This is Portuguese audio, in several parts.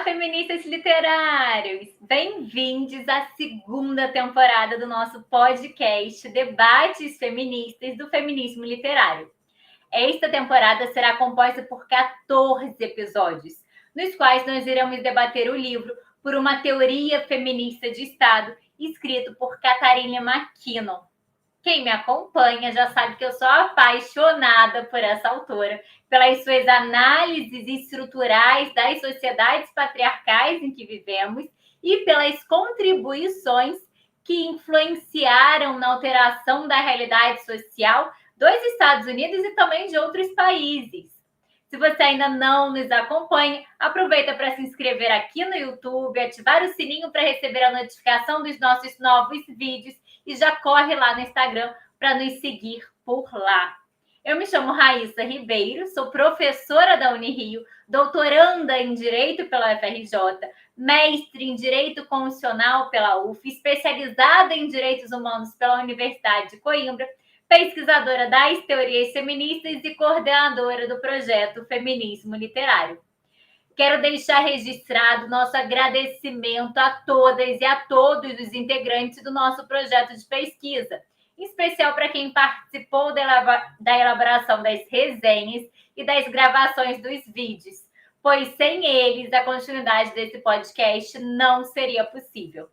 feministas literários! Bem-vindos à segunda temporada do nosso podcast Debates Feministas do Feminismo Literário. Esta temporada será composta por 14 episódios, nos quais nós iremos debater o livro Por uma Teoria Feminista de Estado, escrito por Catharine MacKinnon. Quem me acompanha já sabe que eu sou apaixonada por essa autora, pelas suas análises estruturais das sociedades patriarcais em que vivemos e pelas contribuições que influenciaram na alteração da realidade social dos Estados Unidos e também de outros países. Se você ainda não nos acompanha, aproveita para se inscrever aqui no YouTube, ativar o sininho para receber a notificação dos nossos novos vídeos e já corre lá no Instagram para nos seguir por lá. Eu me chamo Raíssa Ribeiro, sou professora da Unirio, doutoranda em Direito pela UFRJ, mestre em Direito Constitucional pela UF, especializada em Direitos Humanos pela Universidade de Coimbra, pesquisadora das teorias feministas e coordenadora do projeto Feminismo Literário. Quero deixar registrado nosso agradecimento a todas e a todos os integrantes do nosso projeto de pesquisa, em especial para quem participou da elaboração das resenhas e das gravações dos vídeos, pois sem eles a continuidade desse podcast não seria possível.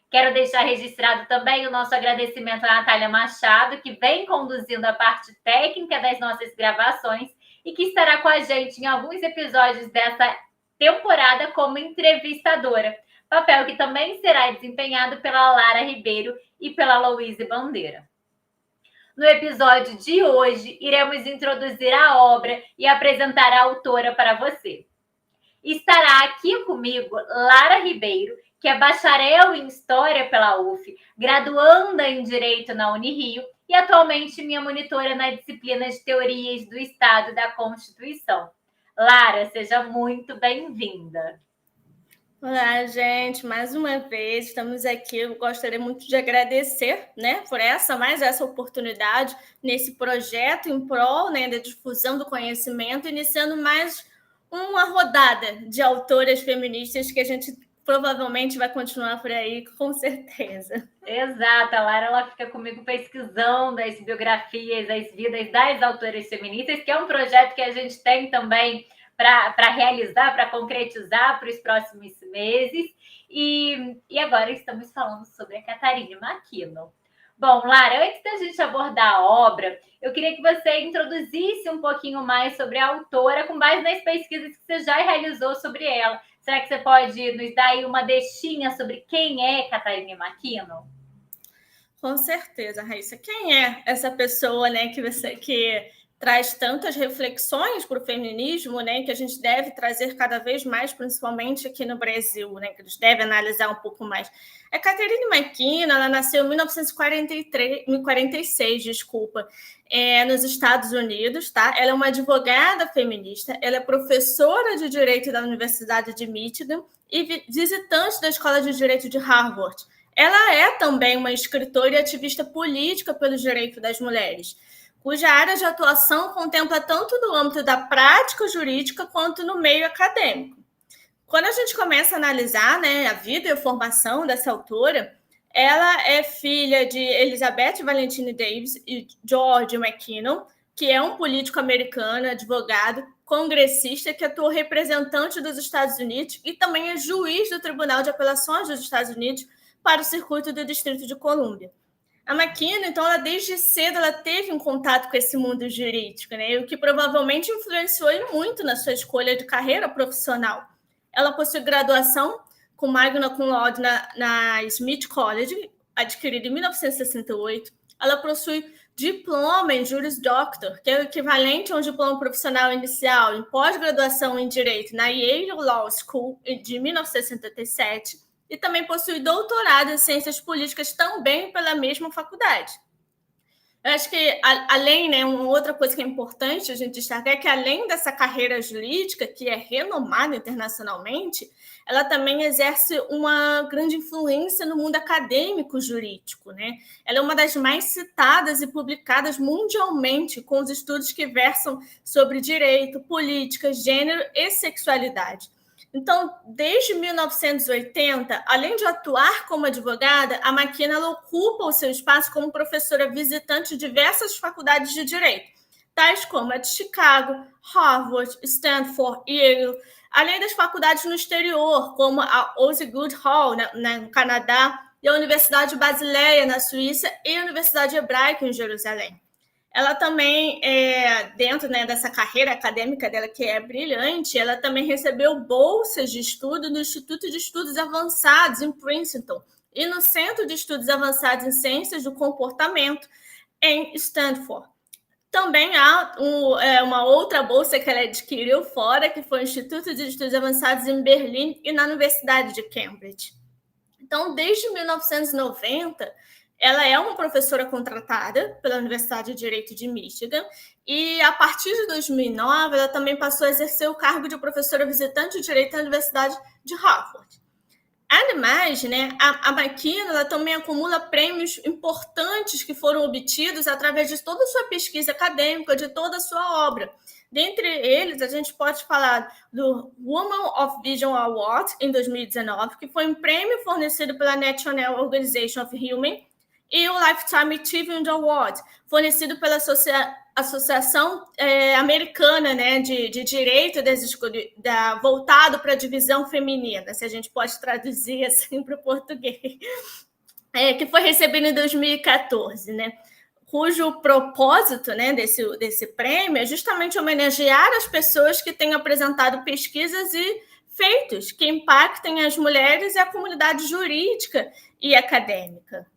Quero deixar registrado também o nosso agradecimento à Natália Machado, que vem conduzindo a parte técnica das nossas gravações e que estará com a gente em alguns episódios dessa temporada como entrevistadora, papel que também será desempenhado pela Lara Ribeiro e pela Louise Bandeira. No episódio de hoje, iremos introduzir a obra e apresentar a autora para você. Estará aqui comigo Lara Ribeiro, que é bacharel em História pela UF, graduanda em Direito na Unirio e atualmente minha monitora na disciplina de Teorias do Estado e da Constituição. Lara, seja muito bem-vinda. Olá, gente, mais uma vez estamos aqui. Eu gostaria muito de agradecer, por mais essa oportunidade nesse projeto em prol, da difusão do conhecimento, iniciando mais uma rodada de autoras feministas que a gente provavelmente vai continuar por aí, com certeza. Exato, a Lara ela fica comigo pesquisando as biografias, as vidas das autoras feministas, que é um projeto que a gente tem também para realizar, para concretizar para os próximos meses. E agora estamos falando sobre a Catharine MacKinnon. Bom, Lara, antes da gente abordar a obra, eu queria que você introduzisse um pouquinho mais sobre a autora, com base nas pesquisas que você já realizou sobre ela. Será que você pode nos dar aí uma deixinha sobre quem é Catharine MacKinnon? Com certeza, Raíssa. Quem é essa pessoa, que traz tantas reflexões para o feminismo, que a gente deve trazer cada vez mais, principalmente aqui no Brasil, que a gente deve analisar um pouco mais. A Catharine MacKinnon, ela nasceu em 1946, nos Estados Unidos, tá? Ela é uma advogada feminista, ela é professora de Direito da Universidade de Michigan e visitante da Escola de Direito de Harvard. Ela é também uma escritora e ativista política pelos direitos das mulheres, cuja área de atuação contempla tanto no âmbito da prática jurídica quanto no meio acadêmico. Quando a gente começa a analisar a vida e a formação dessa autora, ela é filha de Elizabeth Valentine Davis e George MacKinnon, que é um político americano, advogado, congressista, que atuou representante dos Estados Unidos e também é juiz do Tribunal de Apelações dos Estados Unidos para o circuito do Distrito de Colômbia. A MacKinnon, então, desde cedo ela teve um contato com esse mundo jurídico, o que provavelmente influenciou muito na sua escolha de carreira profissional. Ela possui graduação com magna cum laude na Smith College, adquirida em 1968. Ela possui diploma em Juris Doctor, que é o equivalente a um diploma profissional inicial em pós-graduação em Direito na Yale Law School de 1977. E também possui doutorado em Ciências Políticas também pela mesma faculdade. Eu acho que, além, uma outra coisa que é importante a gente destacar é que, além dessa carreira jurídica, que é renomada internacionalmente, ela também exerce uma grande influência no mundo acadêmico jurídico, Ela é uma das mais citadas e publicadas mundialmente, com os estudos que versam sobre direito, política, gênero e sexualidade. Então, desde 1980, além de atuar como advogada, a McKenna ocupa o seu espaço como professora visitante de diversas faculdades de direito, tais como a de Chicago, Harvard, Stanford, Yale, além das faculdades no exterior, como a Osgoode Hall, no Canadá, e a Universidade de Basileia, na Suíça, e a Universidade Hebraica, em Jerusalém. Ela também, dentro, né, dessa carreira acadêmica dela, que é brilhante, ela também recebeu bolsas de estudo no Instituto de Estudos Avançados, em Princeton, e no Centro de Estudos Avançados em Ciências do Comportamento, em Stanford. Também há uma outra bolsa que ela adquiriu fora, que foi o Instituto de Estudos Avançados em Berlim e na Universidade de Cambridge. Então, desde 1990, ela é uma professora contratada pela Universidade de Direito de Michigan e, a partir de 2009, ela também passou a exercer o cargo de professora visitante de Direito na Universidade de Harvard. Ademais, né, a McKenna ela também acumula prêmios importantes que foram obtidos através de toda a sua pesquisa acadêmica, de toda a sua obra. Dentre eles, a gente pode falar do Woman of Vision Award, em 2019, que foi um prêmio fornecido pela National Organization of Human, e o Lifetime Achievement Award, fornecido pela Associação Americana, né, de Direito voltado para a divisão feminina, se a gente pode traduzir assim para o português, que foi recebido em 2014, né? Cujo propósito, né, desse prêmio é justamente homenagear as pessoas que têm apresentado pesquisas e feitos que impactem as mulheres e a comunidade jurídica e acadêmica.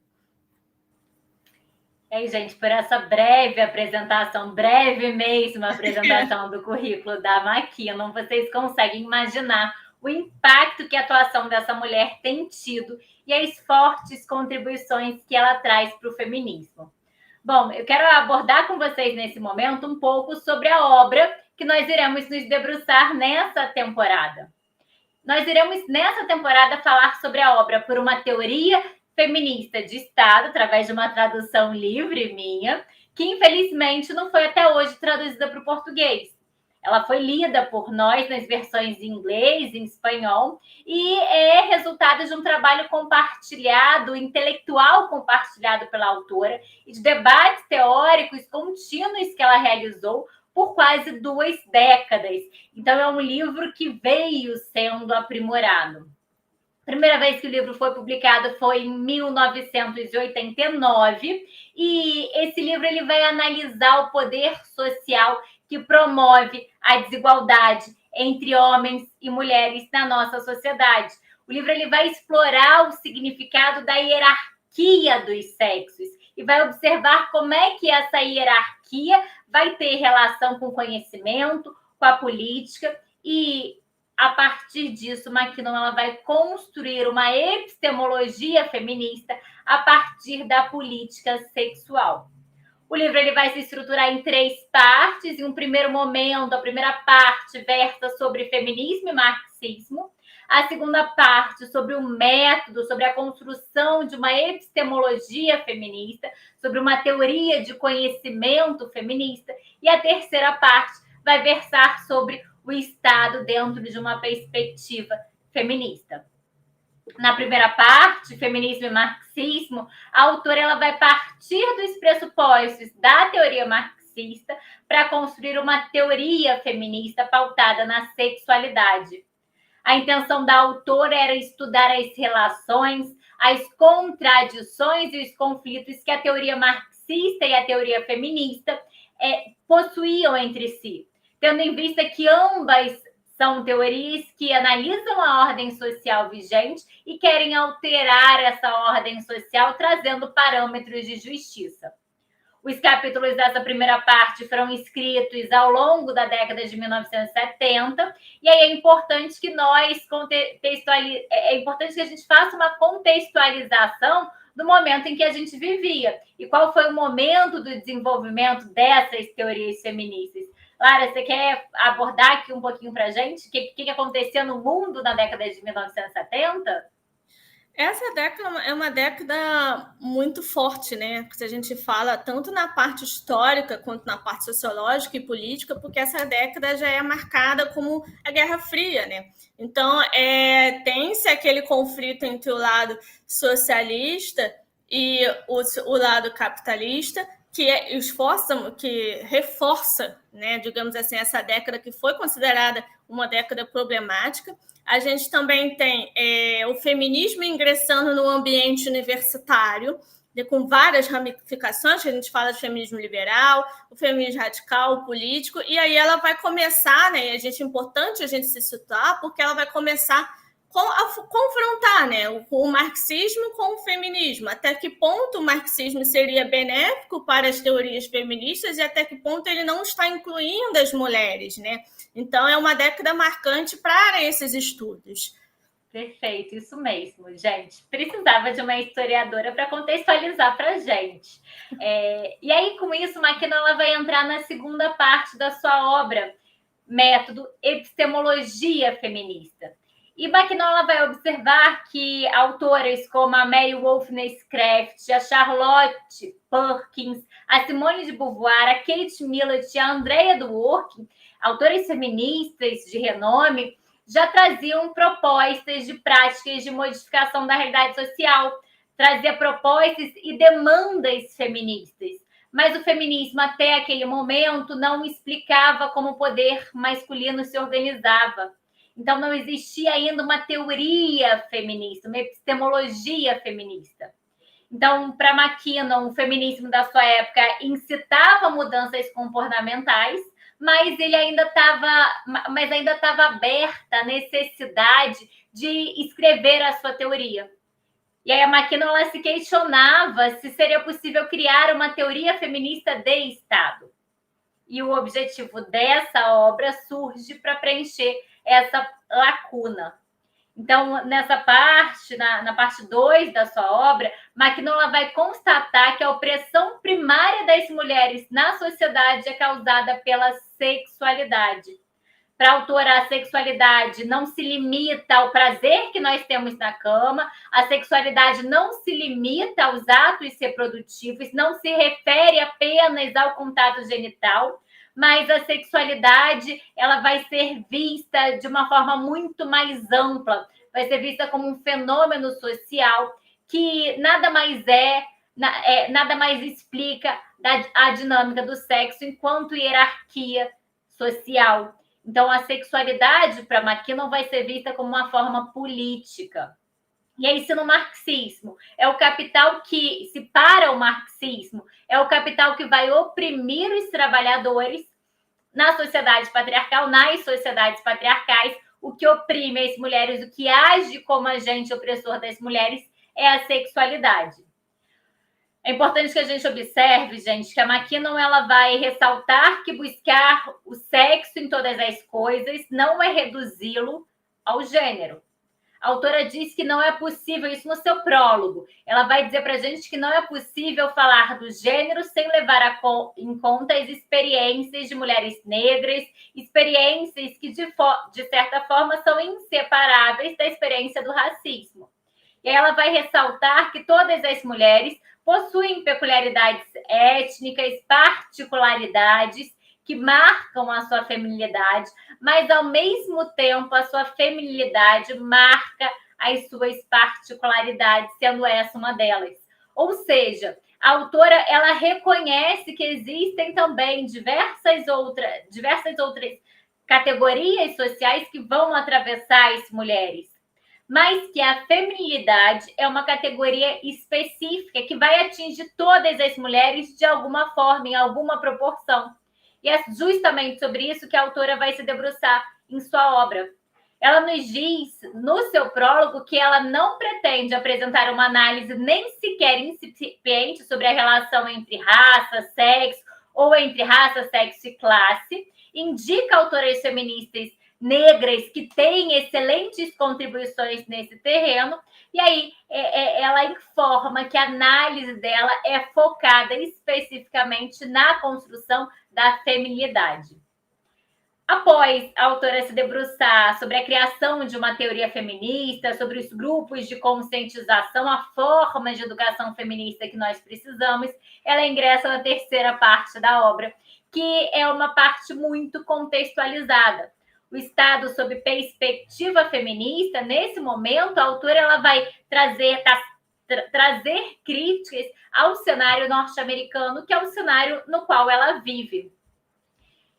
E aí, gente, por essa breve apresentação, breve mesmo apresentação do currículo da McKenna, vocês conseguem imaginar o impacto que a atuação dessa mulher tem tido e as fortes contribuições que ela traz para o feminismo. Bom, eu quero abordar com vocês nesse momento um pouco sobre a obra que nós iremos nos debruçar nessa temporada. Nós iremos, nessa temporada, falar sobre a obra Por uma Teoria Feminista de Estado, através de uma tradução livre minha, que infelizmente não foi até hoje traduzida para o português. Ela foi lida por nós nas versões em inglês, em espanhol, e é resultado de um trabalho compartilhado, intelectual compartilhado pela autora, e de debates teóricos contínuos que ela realizou por quase 2 décadas. Então, é um livro que veio sendo aprimorado. A primeira vez que o livro foi publicado foi em 1989, e esse livro ele vai analisar o poder social que promove a desigualdade entre homens e mulheres na nossa sociedade. O livro ele vai explorar o significado da hierarquia dos sexos e vai observar como é que essa hierarquia vai ter relação com o conhecimento, com a política, e a partir disso, McKenna ela vai construir uma epistemologia feminista a partir da política sexual. O livro ele vai se estruturar em 3 partes. Em um primeiro momento, a primeira parte versa sobre feminismo e marxismo. A segunda parte sobre o método, sobre a construção de uma epistemologia feminista, sobre uma teoria de conhecimento feminista. E a terceira parte vai versar sobre o Estado dentro de uma perspectiva feminista. Na primeira parte, feminismo e marxismo, a autora ela vai partir dos pressupostos da teoria marxista para construir uma teoria feminista pautada na sexualidade. A intenção da autora era estudar as relações, as contradições e os conflitos que a teoria marxista e a teoria feminista possuíam entre si, tendo em vista que ambas são teorias que analisam a ordem social vigente e querem alterar essa ordem social, trazendo parâmetros de justiça. Os capítulos dessa primeira parte foram escritos ao longo da década de 1970, e aí é importante que a gente faça uma contextualização do momento em que a gente vivia. E qual foi o momento do desenvolvimento dessas teorias feministas? Lara, você quer abordar aqui um pouquinho para a gente? O que acontecia no mundo na década de 1970? Essa década é uma década muito forte, né? Se a gente fala tanto na parte histórica quanto na parte sociológica e política, porque essa década já é marcada como a Guerra Fria, né? Então, tem-se aquele conflito entre o lado socialista e o lado capitalista, que reforça, né, digamos assim, essa década que foi considerada uma década problemática. A gente também tem o feminismo ingressando no ambiente universitário, com várias ramificações, que a gente fala de feminismo liberal, o feminismo radical, o político, e aí ela vai começar, né, é importante a gente se situar, porque ela vai começar a confrontar, né, o marxismo com o feminismo, até que ponto o marxismo seria benéfico para as teorias feministas e até que ponto ele não está incluindo as mulheres, né? Então, é uma década marcante para esses estudos. Perfeito, isso mesmo, gente. Precisava de uma historiadora para contextualizar para a gente. E aí, com isso, McKinnon ela vai entrar na segunda parte da sua obra, Método Epistemologia Feminista. E McKinnon ela vai observar que autoras como a Mary Wollstonecraft, a Charlotte Perkins, a Simone de Beauvoir, a Kate Millett e a Andrea Dworkin, autoras feministas de renome, já traziam propostas de práticas de modificação da realidade social, trazia propostas e demandas feministas. Mas o feminismo, até aquele momento, não explicava como o poder masculino se organizava. Então, não existia ainda uma teoria feminista, uma epistemologia feminista. Então, para McKinnon, o feminismo da sua época incitava mudanças comportamentais, mas ele ainda estava aberta a necessidade de escrever a sua teoria. E aí a McKinnon ela se questionava se seria possível criar uma teoria feminista de Estado. E o objetivo dessa obra surge para preencher essa lacuna. Então, nessa parte, na parte 2 da sua obra, McKinnon vai constatar que a opressão primária das mulheres na sociedade é causada pela sexualidade. Para a autora, a sexualidade não se limita ao prazer que nós temos na cama, a sexualidade não se limita aos atos reprodutivos, não se refere apenas ao contato genital, mas a sexualidade ela vai ser vista de uma forma muito mais ampla, vai ser vista como um fenômeno social que nada mais nada mais explica a dinâmica do sexo enquanto hierarquia social. Então, a sexualidade para McKinnon vai ser vista como uma forma política. E aí, se no marxismo é o capital que, se para o marxismo, é o capital que vai oprimir os trabalhadores na sociedade patriarcal, nas sociedades patriarcais, o que oprime as mulheres, o que age como agente opressor das mulheres é a sexualidade. É importante que a gente observe, gente, que a McKinnon ela vai ressaltar que buscar o sexo em todas as coisas não é reduzi-lo ao gênero. A autora diz que não é possível, isso no seu prólogo, ela vai dizer para a gente que não é possível falar do gênero sem levar em conta as experiências de mulheres negras, experiências que, de certa forma, são inseparáveis da experiência do racismo. E aí ela vai ressaltar que todas as mulheres possuem peculiaridades étnicas, particularidades que marcam a sua feminilidade, mas ao mesmo tempo a sua feminilidade marca as suas particularidades, sendo essa uma delas. Ou seja, a autora ela reconhece que existem também diversas outras categorias sociais que vão atravessar as mulheres, mas que a feminilidade é uma categoria específica que vai atingir todas as mulheres de alguma forma, em alguma proporção. E é justamente sobre isso que a autora vai se debruçar em sua obra. Ela nos diz, no seu prólogo, que ela não pretende apresentar uma análise nem sequer incipiente sobre a relação entre raça, sexo, ou entre raça, sexo e classe. Indica autoras feministas negras que têm excelentes contribuições nesse terreno, e aí ela informa que a análise dela é focada especificamente na construção da feminilidade. Após a autora se debruçar sobre a criação de uma teoria feminista, sobre os grupos de conscientização, a forma de educação feminista que nós precisamos, ela ingressa na terceira parte da obra, que é uma parte muito contextualizada. O Estado sob perspectiva feminista, nesse momento, a autora ela vai trazer críticas ao cenário norte-americano, que é o cenário no qual ela vive.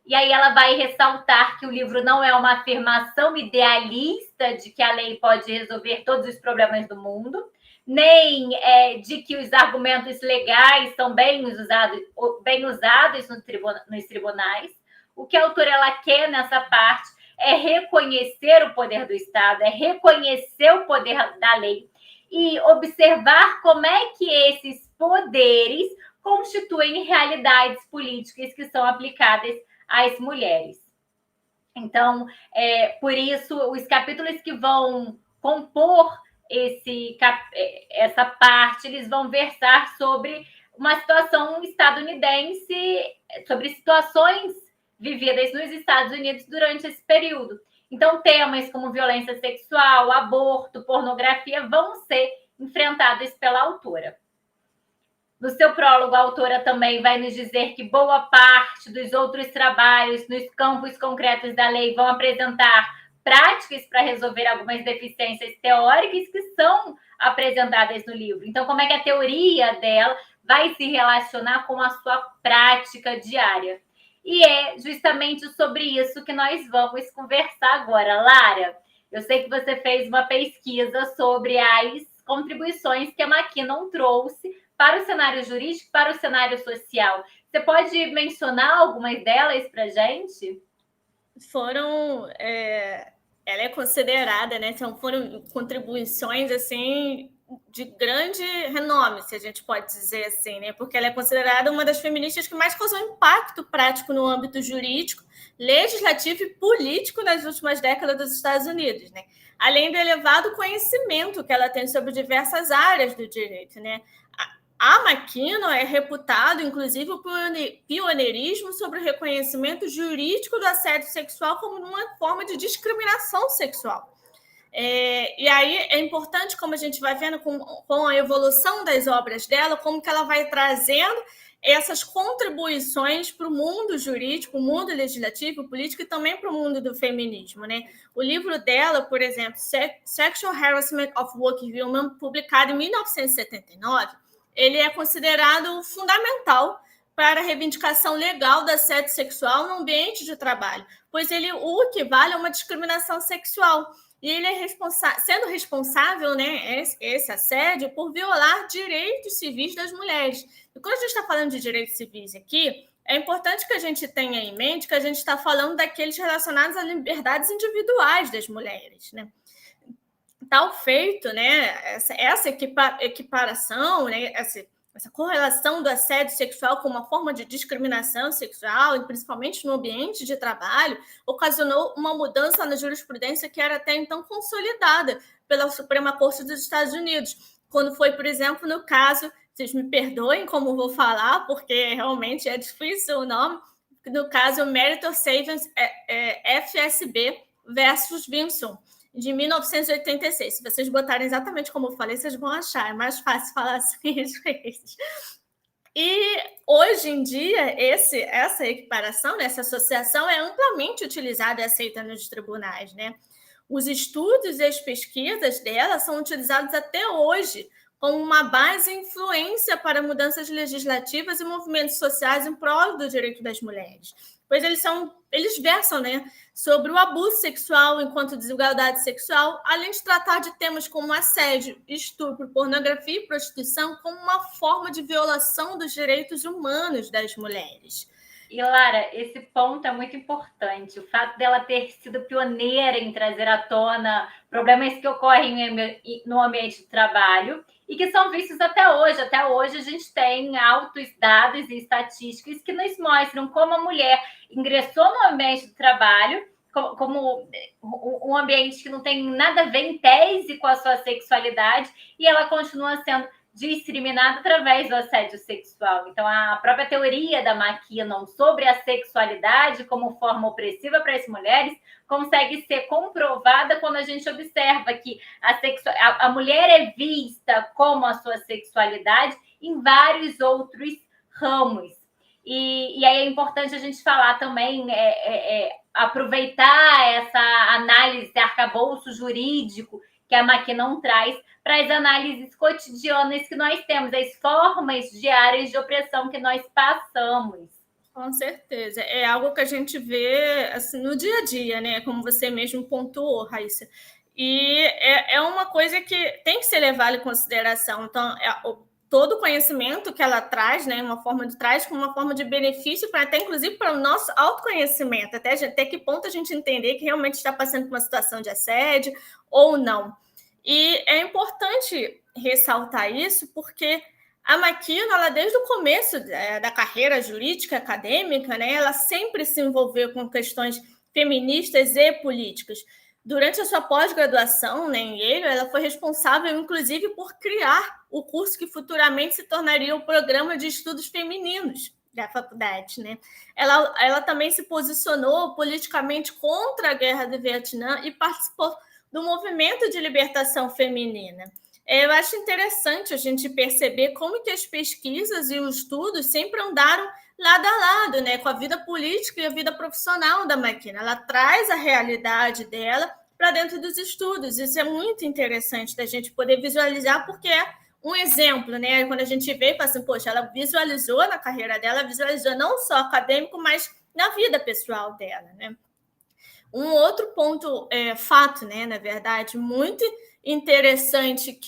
E aí ela vai ressaltar que o livro não é uma afirmação idealista de que a lei pode resolver todos os problemas do mundo, nem de que os argumentos legais são bem usados nos tribunais. O que a autora ela quer nessa parte é reconhecer o poder do Estado, é reconhecer o poder da lei e observar como é que esses poderes constituem realidades políticas que são aplicadas às mulheres. Então, por isso, os capítulos que vão compor essa parte, eles vão versar sobre uma situação estadunidense, sobre situações vividas nos Estados Unidos durante esse período. Então, temas como violência sexual, aborto, pornografia vão ser enfrentados pela autora. No seu prólogo, a autora também vai nos dizer que boa parte dos outros trabalhos nos campos concretos da lei vão apresentar práticas para resolver algumas deficiências teóricas que são apresentadas no livro. Então, como é que a teoria dela vai se relacionar com a sua prática diária? E é justamente sobre isso que nós vamos conversar agora. Lara, eu sei que você fez uma pesquisa sobre as contribuições que a McKinnon trouxe para o cenário jurídico, para o cenário social. Você pode mencionar algumas delas para a gente? Ela é considerada, né? Foram contribuições assim de grande renome, se a gente pode dizer assim, né? Porque ela é considerada uma das feministas que mais causou impacto prático no âmbito jurídico, legislativo e político nas últimas décadas dos Estados Unidos, né? Além do elevado conhecimento que ela tem sobre diversas áreas do direito, né? A McKinnon é reputado, inclusive, por pioneirismo sobre o reconhecimento jurídico do assédio sexual como uma forma de discriminação sexual. E aí é importante, como a gente vai vendo com a evolução das obras dela, como que ela vai trazendo essas contribuições para o mundo jurídico, o mundo legislativo, político e também para o mundo do feminismo, né? O livro dela, por exemplo, Sexual Harassment of Working Women, publicado em 1979, ele é considerado fundamental para a reivindicação legal do assédio sexual no ambiente de trabalho, pois ele o equivale a uma discriminação sexual. E ele é sendo responsável, né, esse assédio, por violar direitos civis das mulheres. E quando a gente está falando de direitos civis aqui, é importante que a gente tenha em mente que a gente está falando daqueles relacionados a liberdades individuais das mulheres, né? Tal feito, né, essa equiparação, né, essa correlação do assédio sexual com uma forma de discriminação sexual, principalmente no ambiente de trabalho, ocasionou uma mudança na jurisprudência que era até então consolidada pela Suprema Corte dos Estados Unidos, quando foi, por exemplo, no caso, vocês me perdoem como vou falar, porque realmente é difícil o nome, no caso Meritor Savings FSB versus Vinson, de 1986. Se vocês botarem exatamente como eu falei, vocês vão achar. É mais fácil falar assim às vezes. E hoje em dia, essa equiparação, essa associação é amplamente utilizada e aceita nos tribunais, né? Os estudos e as pesquisas dela são utilizados até hoje como uma base e influência para mudanças legislativas e movimentos sociais em prol do direito das mulheres. Pois eles versam, né, sobre o abuso sexual enquanto desigualdade sexual, além de tratar de temas como assédio, estupro, pornografia e prostituição como uma forma de violação dos direitos humanos das mulheres. E, Lara, esse ponto é muito importante. O fato dela ter sido pioneira em trazer à tona problemas que ocorrem no ambiente de trabalho e que são vistos até hoje. Até hoje, a gente tem altos dados e estatísticas que nos mostram como a mulher ingressou no ambiente de trabalho como um ambiente que não tem nada a ver em tese com a sua sexualidade e ela continua sendo discriminado através do assédio sexual. Então, a própria teoria da McKinnon sobre a sexualidade como forma opressiva para as mulheres consegue ser comprovada quando a gente observa que a mulher é vista como a sua sexualidade em vários outros ramos. E aí é importante a gente falar também, aproveitar essa análise, arcabouço jurídico que a McKinnon traz para as análises cotidianas que nós temos, as formas diárias de opressão que nós passamos. Com certeza. É algo que a gente vê assim, no dia a dia, né? Como você mesmo pontuou, Raíssa. E é uma coisa que tem que ser levada em consideração. Então, todo o conhecimento que ela traz, né? Traz como uma forma de benefício para até, inclusive, para o nosso autoconhecimento, até que ponto a gente entender que realmente está passando por uma situação de assédio ou não. E é importante ressaltar isso porque a McKinnon, ela, desde o começo da carreira jurídica acadêmica, né, ela sempre se envolveu com questões feministas e políticas. Durante a sua pós-graduação, né, em Yale, ela foi responsável, inclusive, por criar o curso que futuramente se tornaria o Programa de Estudos Femininos da faculdade. Né? Ela também se posicionou politicamente contra a Guerra do Vietnã e participou do movimento de libertação feminina. Eu acho interessante a gente perceber como que as pesquisas e os estudos sempre andaram lado a lado, né, com a vida política e a vida profissional da McKinnon. Ela traz a realidade dela para dentro dos estudos. Isso é muito interessante da gente poder visualizar, porque é um exemplo, né? Quando a gente vê e fala assim, poxa, ela visualizou na carreira dela, visualizou não só acadêmico, mas na vida pessoal dela, né? Um outro ponto, fato, né, na verdade, muito interessante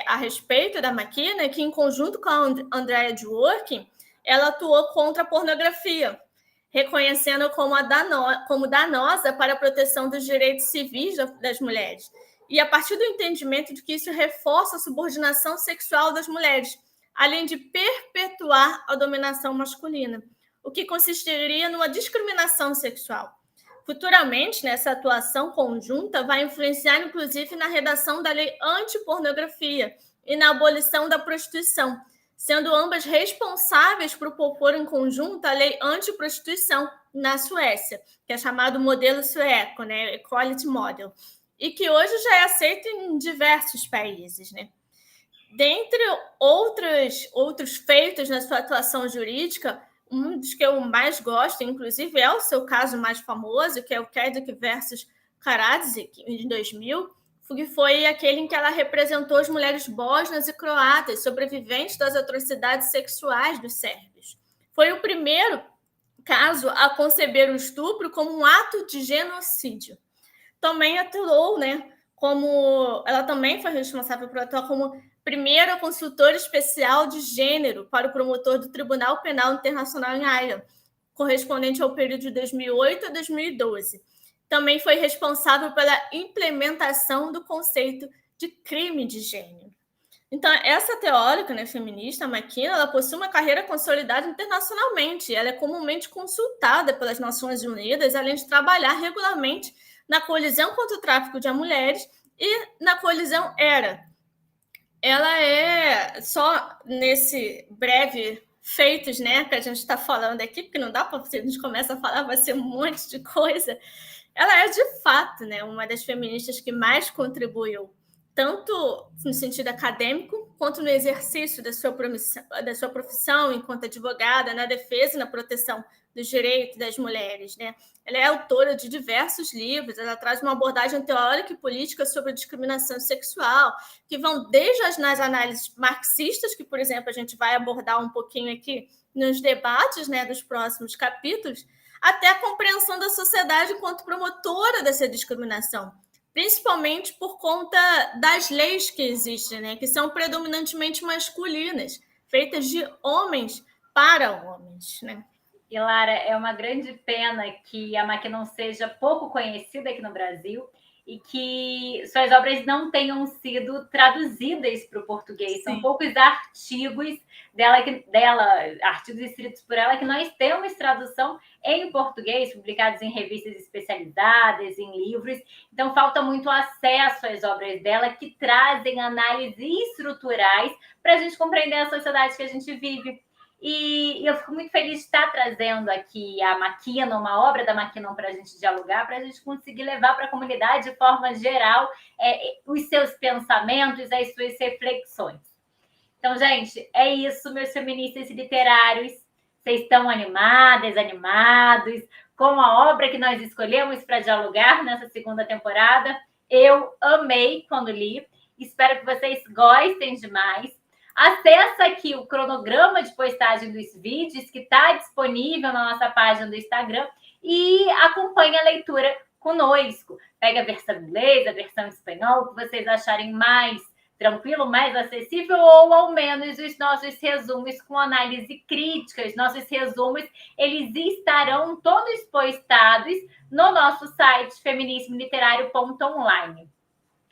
a respeito da McKinnon é que, em conjunto com a Andrea Dworkin, ela atuou contra a pornografia, reconhecendo como danosa para a proteção dos direitos civis das mulheres. E a partir do entendimento de que isso reforça a subordinação sexual das mulheres, além de perpetuar a dominação masculina, o que consistiria numa discriminação sexual. Futuramente, essa atuação conjunta vai influenciar, inclusive, na redação da lei antipornografia e na abolição da prostituição, sendo ambas responsáveis por propor em conjunto a lei antiprostituição na Suécia, que é chamado modelo sueco, né, Equality Model, e que hoje já é aceito em diversos países. Né? Dentre outros feitos na sua atuação jurídica, um dos que eu mais gosto, inclusive, é o seu caso mais famoso, que é o Kedik versus Karadzic, de 2000, que foi aquele em que ela representou as mulheres bósnias e croatas, sobreviventes das atrocidades sexuais dos sérvios. Foi o primeiro caso a conceber o estupro como um ato de genocídio. Também atuou, né, ela também foi responsável por atuar como primeira consultora especial de gênero para o promotor do Tribunal Penal Internacional em Haia, correspondente ao período de 2008 a 2012. Também foi responsável pela implementação do conceito de crime de gênero. Então, essa teórica, né, feminista, a McKinnon, ela possui uma carreira consolidada internacionalmente. Ela é comumente consultada pelas Nações Unidas, além de trabalhar regularmente na colisão contra o tráfico de mulheres e na colisão ERA. Ela é, só nesse breve feitos, né, que a gente está falando aqui, porque não dá para você, a gente começa a falar, vai ser um monte de coisa. Ela é, de fato, né, uma das feministas que mais contribuiu, tanto no sentido acadêmico, quanto no exercício da sua profissão enquanto advogada, na defesa e na proteção dos direitos das mulheres. Né? Ela é autora de diversos livros, ela traz uma abordagem teórica e política sobre a discriminação sexual, que vão desde nas análises marxistas, que, por exemplo, a gente vai abordar um pouquinho aqui nos debates, né, dos próximos capítulos, até a compreensão da sociedade enquanto promotora dessa discriminação, principalmente por conta das leis que existem, né, que são predominantemente masculinas, feitas de homens para homens, né? E, Lara, é uma grande pena que a Mackinon seja pouco conhecida aqui no Brasil e que suas obras não tenham sido traduzidas para o português. Sim. São poucos artigos artigos escritos por ela, que nós temos tradução em português, publicados em revistas especializadas, em livros. Então, falta muito acesso às obras dela, que trazem análises estruturais para a gente compreender a sociedade que a gente vive. E eu fico muito feliz de estar trazendo aqui a Mackinon, uma obra da Mackinon, para a gente dialogar, para a gente conseguir levar para a comunidade, de forma geral, os seus pensamentos, as suas reflexões. Então, gente, é isso, meus feministas literários. Vocês estão animadas, animados com a obra que nós escolhemos para dialogar nessa segunda temporada? Eu amei quando li. Espero que vocês gostem demais. Acessa aqui o cronograma de postagem dos vídeos, que está disponível na nossa página do Instagram, e acompanhe a leitura conosco. Pega a versão inglesa, a versão espanhol, o que vocês acharem mais tranquilo, mais acessível, ou ao menos os nossos resumos com análise crítica. Os nossos resumos, eles estarão todos postados no nosso site feminismoliterário.online.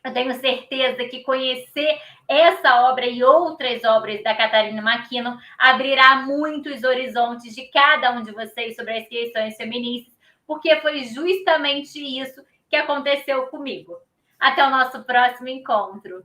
Eu tenho certeza que conhecer essa obra e outras obras da Catarina Mackinon abrirá muitos horizontes de cada um de vocês sobre as questões feministas, porque foi justamente isso que aconteceu comigo. Até o nosso próximo encontro.